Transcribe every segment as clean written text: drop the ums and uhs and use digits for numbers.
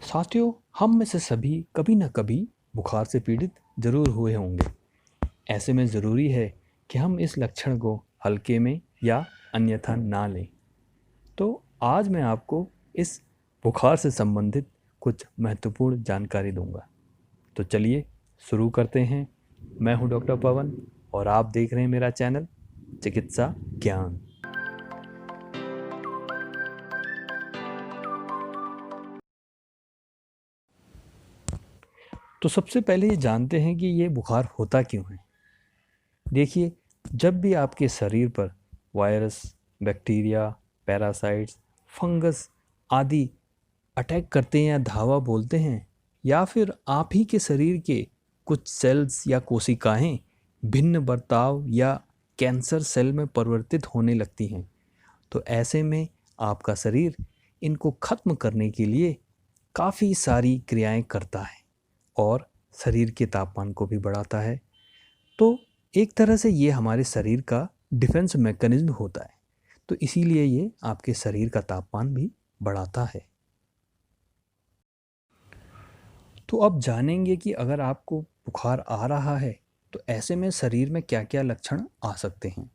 साथियों, हम में से सभी कभी न कभी बुखार से पीड़ित जरूर हुए होंगे। ऐसे में ज़रूरी है कि हम इस लक्षण को हल्के में या अन्यथा ना लें। तो आज मैं आपको इस बुखार से संबंधित कुछ महत्वपूर्ण जानकारी दूंगा। तो चलिए शुरू करते हैं। मैं हूं डॉक्टर पवन और आप देख रहे हैं मेरा चैनल चिकित्सा ज्ञान। तो सबसे पहले ये जानते हैं कि ये बुखार होता क्यों है। देखिए, जब भी आपके शरीर पर वायरस, बैक्टीरिया, पैरासाइट्स, फंगस आदि अटैक करते हैं या धावा बोलते हैं, या फिर आप ही के शरीर के कुछ सेल्स या कोशिकाएं भिन्न बर्ताव या कैंसर सेल में परिवर्तित होने लगती हैं, तो ऐसे में आपका शरीर इनको खत्म करने के लिए काफ़ी सारी क्रियाएं करता है और शरीर के तापमान को भी बढ़ाता है। तो एक तरह से ये हमारे शरीर का डिफेंस मैकेनिज्म होता है। तो इसीलिए ये आपके शरीर का तापमान भी बढ़ाता है। तो अब जानेंगे कि अगर आपको बुखार आ रहा है तो ऐसे में शरीर में क्या क्या लक्षण आ सकते हैं।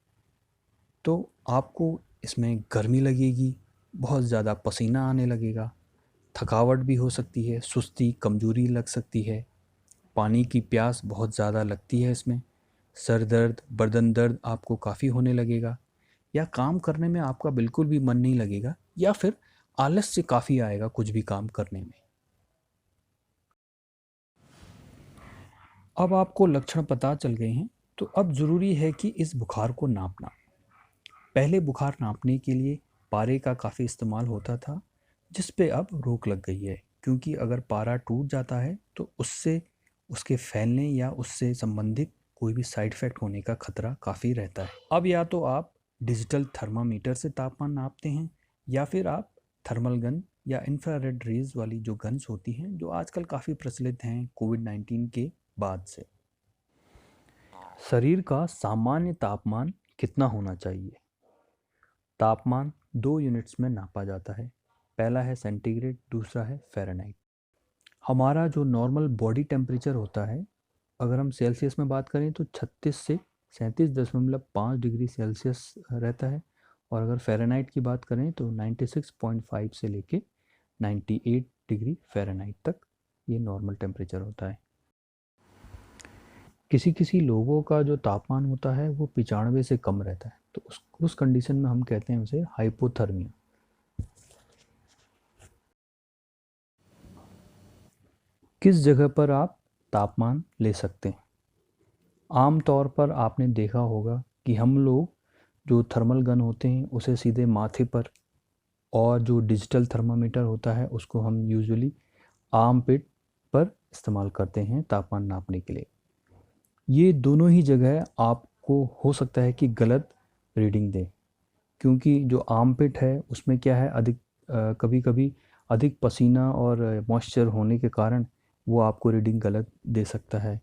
तो आपको इसमें गर्मी लगेगी, बहुत ज़्यादा पसीना आने लगेगा, थकावट भी हो सकती है, सुस्ती, कमजोरी लग सकती है, पानी की प्यास बहुत ज़्यादा लगती है इसमें, सर दर्द, बदन दर्द आपको काफ़ी होने लगेगा, या काम करने में आपका बिल्कुल भी मन नहीं लगेगा, या फिर आलस्य काफ़ी आएगा कुछ भी काम करने में। अब आपको लक्षण पता चल गए हैं, तो अब ज़रूरी है कि इस बुखार को नापना। पहले बुखार नापने के लिए पारे का काफ़ी इस्तेमाल होता था, जिस पे अब रोक लग गई है, क्योंकि अगर पारा टूट जाता है तो उससे उसके फैलने या उससे संबंधित कोई भी साइड इफ़ेक्ट होने का खतरा काफ़ी रहता है। अब या तो आप डिजिटल थर्मामीटर से तापमान नापते हैं, या फिर आप थर्मल गन या इंफ्रारेड रेज वाली जो गन्स होती हैं, जो आजकल काफ़ी प्रचलित हैं कोविड-19 के बाद से। शरीर का सामान्य तापमान कितना होना चाहिए? तापमान दो यूनिट्स में नापा जाता है। पहला है सेंटीग्रेड, दूसरा है फ़ारेनहाइट। हमारा जो नॉर्मल बॉडी टेम्परेचर होता है, अगर हम सेल्सियस में बात करें तो 36 से 37.5 डिग्री सेल्सियस रहता है, और अगर फ़ारेनहाइट की बात करें तो 96.5 से लेके 98 डिग्री फ़ारेनहाइट तक ये नॉर्मल टेम्परेचर होता है। किसी किसी लोगों का जो तापमान होता है वो 95 से कम रहता है, तो उस कंडीशन में हम कहते हैं उसे हाइपोथर्मिया। किस जगह पर आप तापमान ले सकते हैं? आम तौर पर आपने देखा होगा कि हम लोग जो थर्मल गन होते हैं उसे सीधे माथे पर, और जो डिजिटल थर्मामीटर होता है उसको हम यूजुअली आर्म पिट पर इस्तेमाल करते हैं तापमान नापने के लिए। ये दोनों ही जगह आपको हो सकता है कि गलत रीडिंग दें, क्योंकि जो आर्म पिट है उसमें क्या है, अधिक कभी कभी अधिक पसीना और मॉइस्चर होने के कारण वो आपको रीडिंग गलत दे सकता है।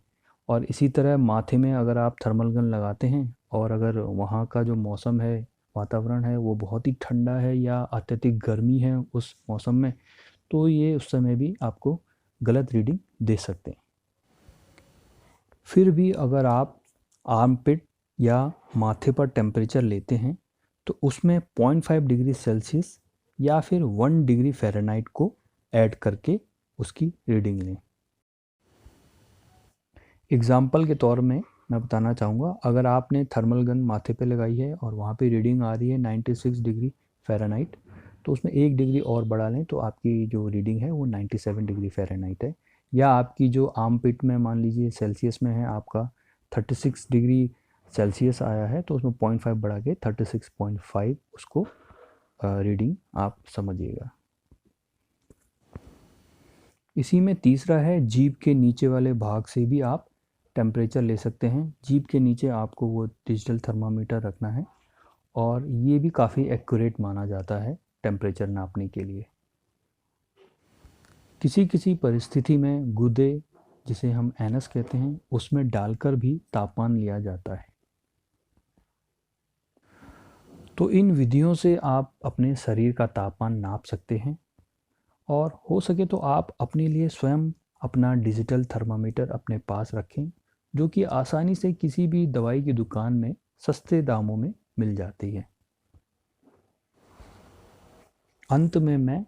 और इसी तरह माथे में अगर आप थर्मल गन लगाते हैं और अगर वहाँ का जो मौसम है, वातावरण है, वो बहुत ही ठंडा है या अत्यधिक गर्मी है उस मौसम में, तो ये उस समय भी आपको गलत रीडिंग दे सकते हैं। फिर भी अगर आप आर्म पिट या माथे पर टेम्परेचर लेते हैं तो उसमें 0.5 डिग्री सेल्सियस या फिर 1 डिग्री फ़ारेनहाइट को ऐड करके उसकी रीडिंग लें। एग्ज़ाम्पल के तौर में मैं बताना चाहूँगा, अगर आपने थर्मल गन माथे पे लगाई है और वहाँ पे रीडिंग आ रही है 96 डिग्री फ़ारेनहाइट, तो उसमें 1 डिग्री और बढ़ा लें तो आपकी जो रीडिंग है वो 97 डिग्री फ़ारेनहाइट है। या आपकी जो आर्म पिट में मान लीजिए सेल्सियस में है आपका 36 डिग्री सेल्सियस आया है, तो उसमें 0.5 बढ़ा के 36.5 उसको रीडिंग आप समझिएगा। इसी में तीसरा है, जीभ के नीचे वाले भाग से भी आप टेम्परेचर ले सकते हैं। जीभ के नीचे आपको वो डिजिटल थर्मामीटर रखना है, और ये भी काफ़ी एक्यूरेट माना जाता है टेम्परेचर नापने के लिए। किसी किसी परिस्थिति में गुदे, जिसे हम एनस कहते हैं, उसमें डालकर भी तापमान लिया जाता है। तो इन विधियों से आप अपने शरीर का तापमान नाप सकते हैं। और हो सके तो आप अपने लिए स्वयं अपना डिजिटल थर्मामीटर अपने पास रखें, जो कि आसानी से किसी भी दवाई की दुकान में सस्ते दामों में मिल जाती है। अंत में मैं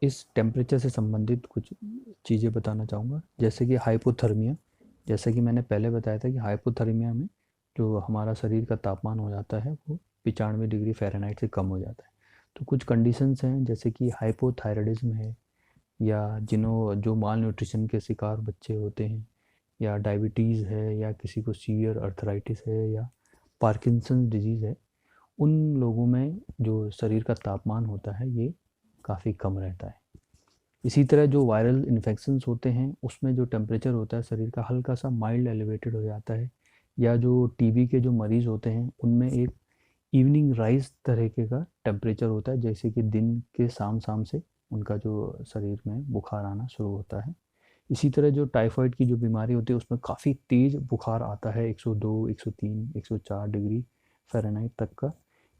इस टेम्परेचर से संबंधित कुछ चीज़ें बताना चाहूँगा, जैसे कि हाइपोथर्मिया। जैसे कि मैंने पहले बताया था कि हाइपोथर्मिया में जो हमारा शरीर का तापमान हो जाता है वो 95 डिग्री फ़ारेनहाइट से कम हो जाता है। तो कुछ कंडीशंस हैं, जैसे कि हाइपोथायराइडिज्म है, या जो माल न्यूट्रिशन के शिकार बच्चे होते हैं, या डायबिटीज़ है, या किसी को सीवियर अर्थराइटिस है, या पार्किंसंस डिजीज़ है, उन लोगों में जो शरीर का तापमान होता है ये काफ़ी कम रहता है। इसी तरह जो वायरल इन्फेक्शंस होते हैं उसमें जो टेम्परेचर होता है शरीर का हल्का सा माइल्ड एलिवेटेड हो जाता है, या जो टीबी के जो मरीज़ होते हैं उनमें एक इवनिंग राइज तरीके का टेम्परेचर होता है, जैसे कि दिन के शाम शाम से उनका जो शरीर में बुखार आना शुरू होता है। इसी तरह जो टाइफाइड की जो बीमारी होती है उसमें काफ़ी तेज़ बुखार आता है, 102, 103, 104 डिग्री फ़ारेनहाइट तक का।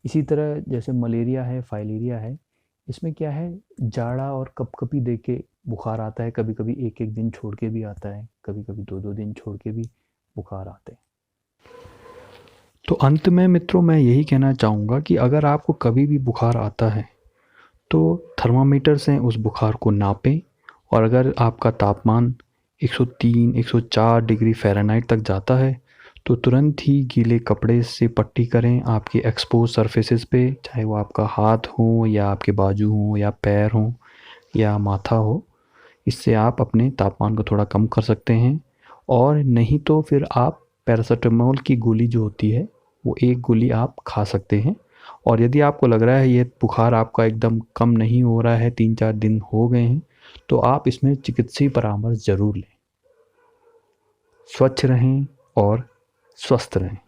इसी तरह जैसे मलेरिया है, फाइलेरिया है, इसमें क्या है, जाड़ा और कपकपी दे के बुखार आता है, कभी कभी एक एक दिन छोड़ के भी आता है, कभी कभी दो दो दिन छोड़ के भी बुखार आते हैं। तो अंत में मित्रों मैं यही कहना चाहूँगा कि अगर आपको कभी भी बुखार आता है तो थर्मामीटर से उस बुखार को नापें, और अगर आपका तापमान 103, 104 डिग्री फ़ारेनहाइट तक जाता है तो तुरंत ही गीले कपड़े से पट्टी करें आपके एक्सपोज सरफेसेस पे, चाहे वो आपका हाथ हो या आपके बाजू हो या पैर हो या माथा हो। इससे आप अपने तापमान को थोड़ा कम कर सकते हैं। और नहीं तो फिर आप पैरासिटामोल की गोली जो होती है वो एक गोली आप खा सकते हैं। और यदि आपको लग रहा है ये बुखार आपका एकदम कम नहीं हो रहा है, 3-4 दिन हो गए हैं, तो आप इसमें चिकित्सीय परामर्श ज़रूर लें। स्वच्छ रहें और स्वस्थ रहें।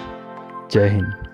जय हिंद।